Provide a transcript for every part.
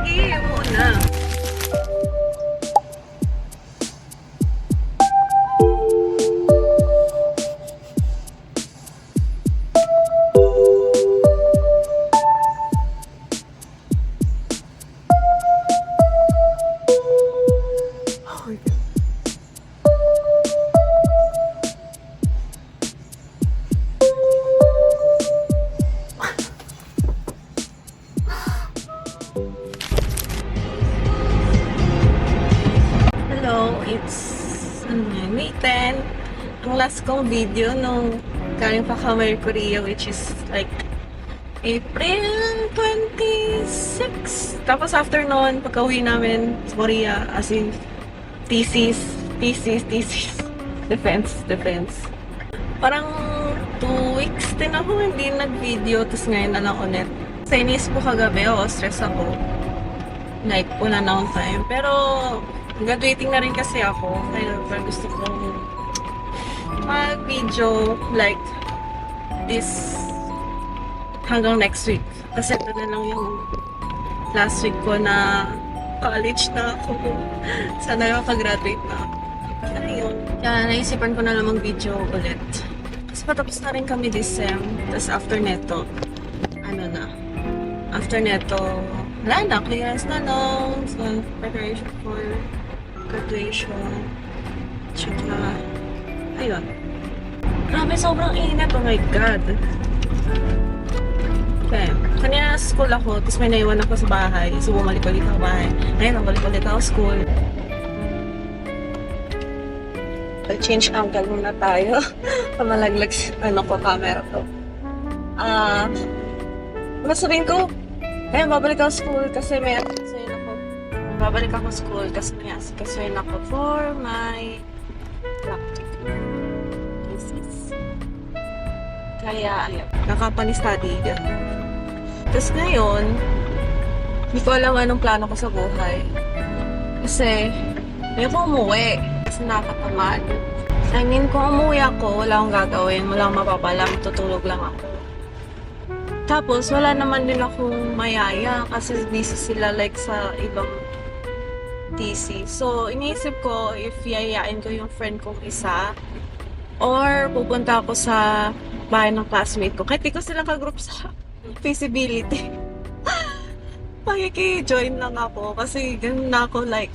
Sige, muna. Hello, it's May 10. Ang last kong video nung galing pa kami Korea, which is like April 26. Tapos after noon, pagka-uwi namin sa Korea, as in thesis. Defense. Parang 2 weeks din ako hindi nag-video, tapos ngayon na lang ulit. Sa inis po kagabi, stress ako. Like, wala na akong time. Pero, graduating na rin kasi ako. Kaya gusto kong mag-video like this hanggang next week. Kasi ito na lang yung last week ko na college na ako. Sana makagraduate na ako. Kaya yun. Kaya naisipan ko na lang mag-video ulit. Kasi patapos na rin kami this sem. Tapos after neto, after neto, wala na. Clearance na lang. So, preparation for graduation. Tsaka, ayun. Grabe, sobrang init. Oh my God. Okay. Kanina nasa school ako, tapos may naiwan ako sa bahay. So, bumalik ulit ako bahay. Ngayon, bumalik ulit ako school. Change angle muna tayo. Pamalaglag ko, camera ko. Masabihin ko, ayun, babalik ako school kasi may asikasuhin ako. Babalik ako school kasi may asikasuhin ako for my practical thesis. Kaya, ayun, nakapani-study. Tapos ngayon, hindi ko alam anong plano ko sa buhay. Kasi, ayoko umuwi. Kasi nakatamad. I mean, kung umuwi ako, wala akong gagawin, wala akong mapapalam, tutulog lang ako. Tapos, wala naman din akong mayaya kasi busy sila like sa ibang TC. So, iniisip ko if yayain ko yung friend kong isa or pupunta ako sa bahay ng classmate ko. Kahit di ko silang ka-group sa feasibility. Pakiki-join lang ako kasi ganun na ako like,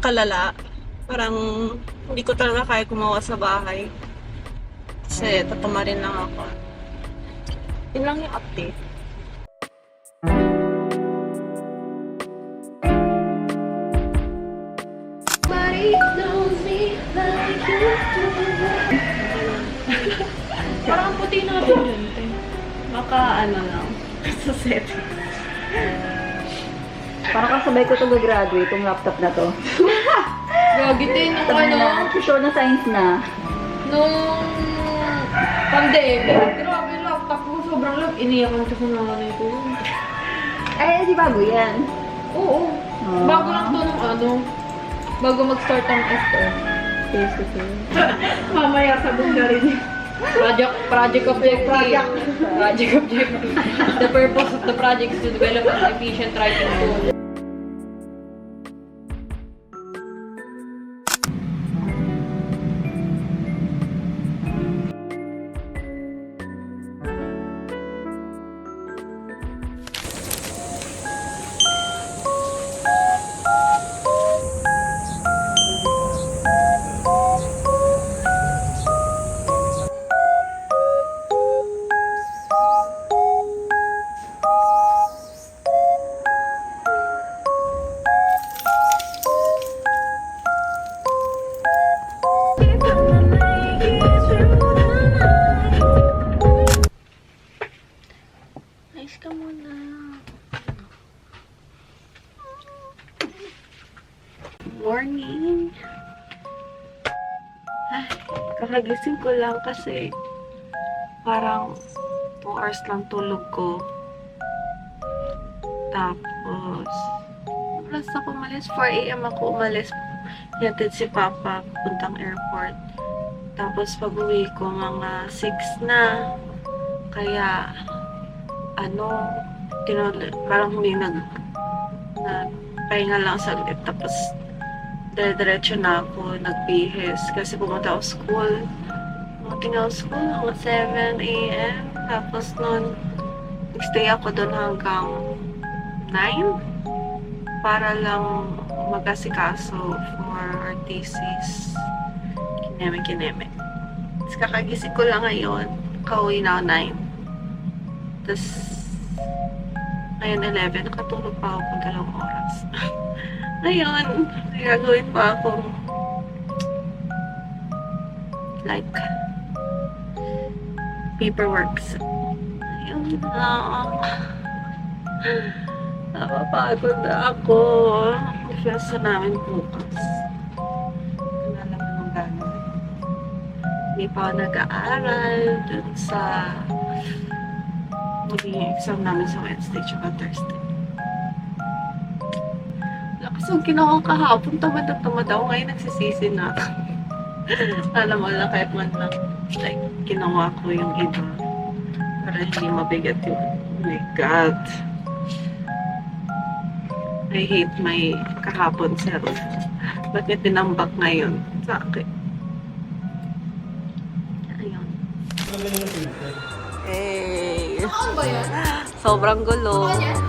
kalala. Parang hindi ko talaga kaya gumawa sa bahay. Kasi tatama rin lang ako. Yun lang yung update. Parang puti natin dyan, te. Baka lang. Sa set. Parang kasabay ko ito gagraduate, itong laptop na to. Gagi, te, Sure na science na. nung pandemic. Grabe, laptop ko, sobrang lag. Iniyakan ko sa nanay ko. Eh, di bago yan. Oo. Oh. Bago lang to nung bago mag-start ang FF. Face to face. Mamaya sabog na rin. Project objective. Project objective. The purpose of the project is to develop an efficient writing tool. Nice ka muna. Morning. Ay, kakagising ko lang kasi parang 2 hours lang tulog ko. Tapos, oras ako umalis. 4 AM ako umalis. Yatid si Papa puntang airport. Tapos pag-uwi ko mga 6 na. Kaya, parang hindi na pahinga lang saglit. Tapos, diretso na ako, nagbihis. Kasi pumunta ako school. Pumunta ako school, mga 7 a.m. Tapos nun, stay ako doon hanggang 9 para lang mag-asikaso for our thesis. Kineme. Tapos kakagising ko lang ngayon. Kauwi na ako 9. Tapos, ngayon 11, nakatulog pa ako kung 2 oras. Ngayon, may gagawin pa akong like paperworks. Ayun na. Napapagod na ako. Fiesta namin bukas. Wala naman ang gano'n. Hindi pa ako nag-aaral dun sa magiging exam namin sa Wednesday tsaka Thursday. Lakas ang ginawa ko kahapon. Tamad na tamad ako. Ngayon nagsisisi na ako. Alam mo lang kahit man lang like ginawa ko yung iba para hindi mabigat yun. Oh my God. I hate my kahapon self. Ba't niya tinambak ngayon sa akin? Ayun. Hey! Sobrang gulo. Ayoko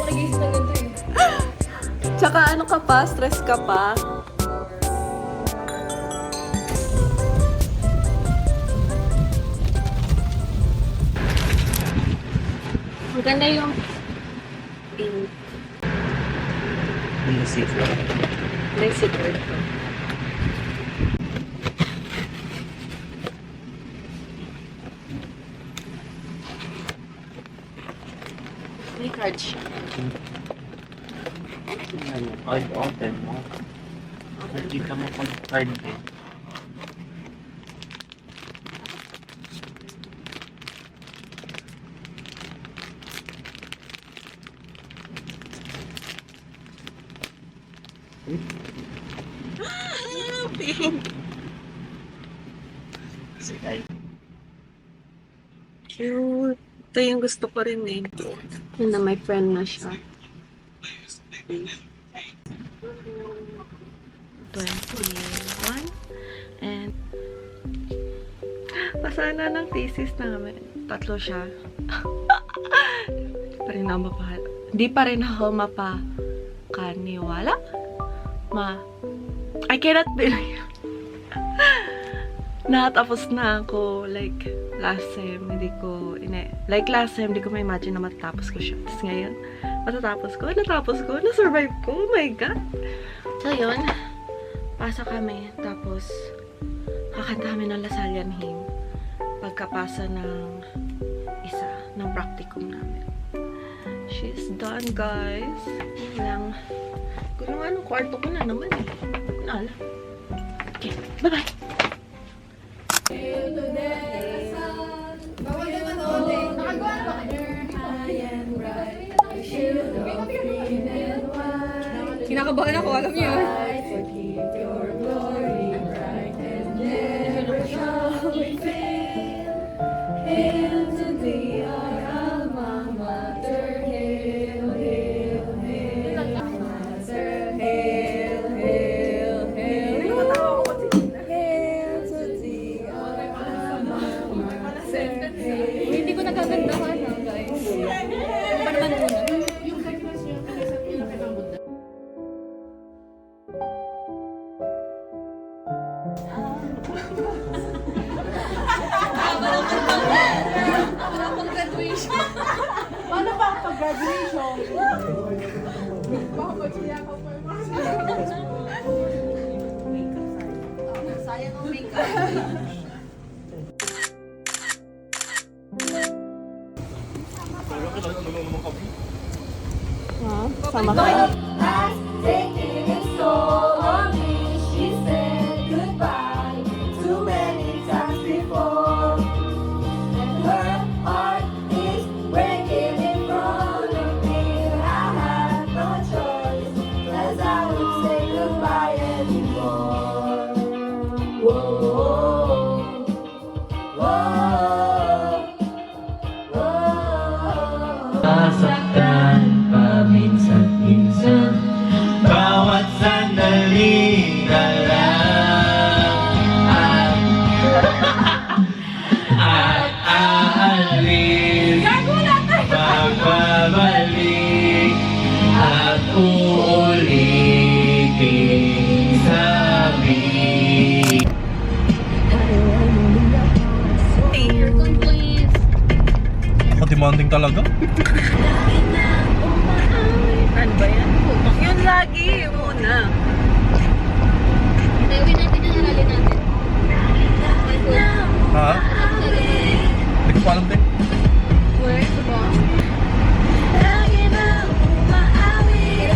nag-iisip ng ganito eh. Tsaka ano ka pa? Stress ka pa? Maganda yung pink. Basic. Basic word. May card siya. Ay, open mo. Hindi ka mag-card eh. Pink. Sige. Cute. Ito yung gusto ko rin eh. Yun na, may friend na siya. 21. And pasana ng thesis namin. 3 siya. Hindi pa rin ako mapakaniwala. I cannot believe. Natapos na ako. Like, last sem, hindi ko ma-imagine na matatapos ko siya. Tapos ngayon, natapos ko, na-survive ko. Oh my God! So, yun. Pasa kami. Tapos, kakanta kami ng Lasallian hymn. Pagkapasa ng isa, ng practicum namin. She's done, guys. Yun lang. Kung anong kwarto ko na naman eh. Nala. Okay, bye-bye! Kinakabahan ako, alam niyo. Hindi ko nagagandahan na, guys. Pa naman muna. Paano pa ang pag-graduation? Sayang ang makeup. Sama ka? Taking its toll on me, she said goodbye too many times before. And her heart is breaking in front of me. I had no choice, 'cause I won't say goodbye anymore. Whoa, whoa, whoa. nasasaktan paminsan-minsan. Bawat sandali na lang at aalis, magbabalik at uulitin sa amin. Demanding talaga. Ano ba yan? Yun lagi, yung una. Uwi natin yung halali natin. Ha? Hindi ko pa alam din. Where? Diba?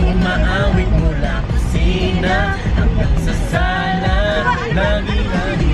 Umaawit mula kusina hanggang sa sala. Lagi-lagi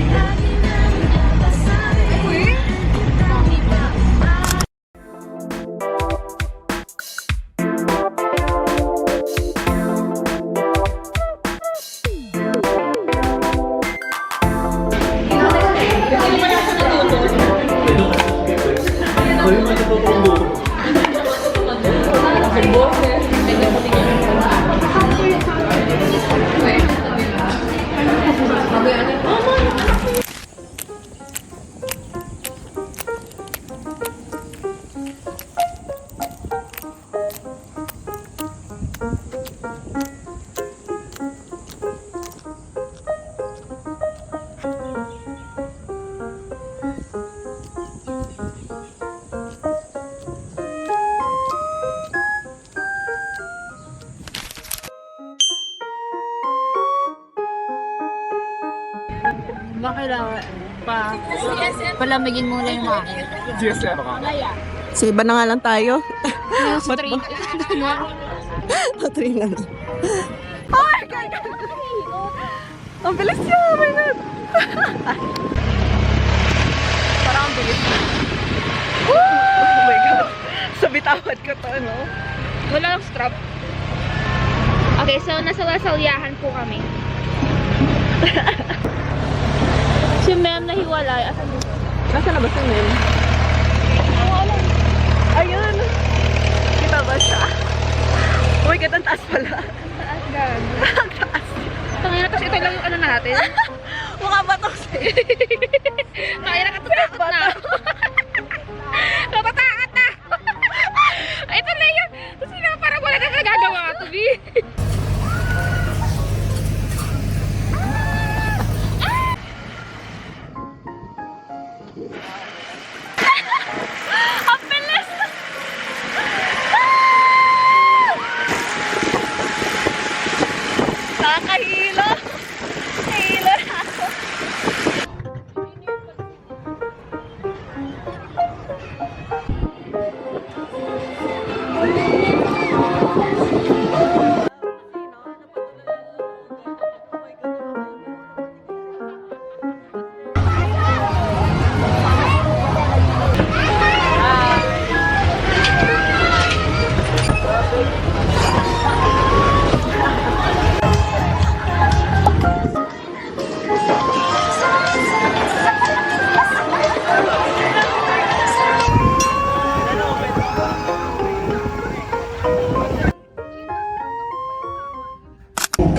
Ba kailangan palamigin muna yung mga. So, iba na nga lang tayo. Sa train. Patry na lang. Oh my God! Ang bilis niya! Oh my God! Parang ang bilis niya. Oh my God! Sa bitawad ko to, no? Wala lang strap. Okay, so nasa Wasalyahan po kami. Si ma'am nahiwalay. Asan mo? Nasa na ba si Mel? Ayun! Kita ba siya? Oh my God, ang taas pala. Taas gan. Ang taas. Tangina kasi ito lang yung ano natin. Mukha ba ito sa'yo? Kaya nakatatakot na. Natatakot na. Ito na yun. Tapos sila parang wala na nagagawa to, B. Ang bilis! Nakakahilo! Hilo na ako.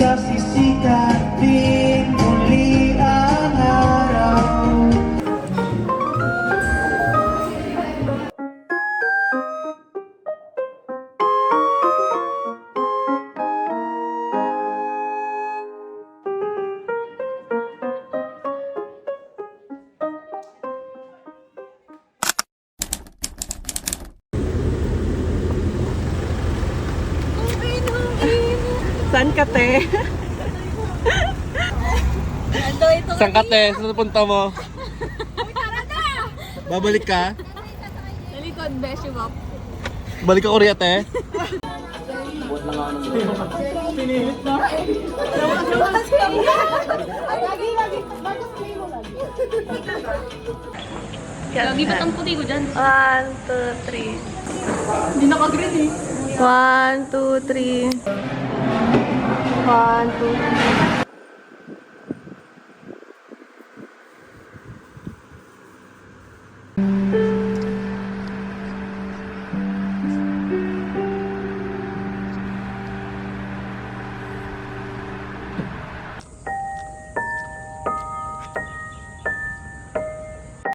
bukas sisikatin muli ang araw. Saan ka, te? Saan ka, te? Saan punta mo? Babalik ka? Nalikod, beshi up. Balik ka Korea, te? Lagi ba ang puti ko dyan? 1, 2, 3. Hindi naka-green eh. 1, 2, 3. 1, 2, 3.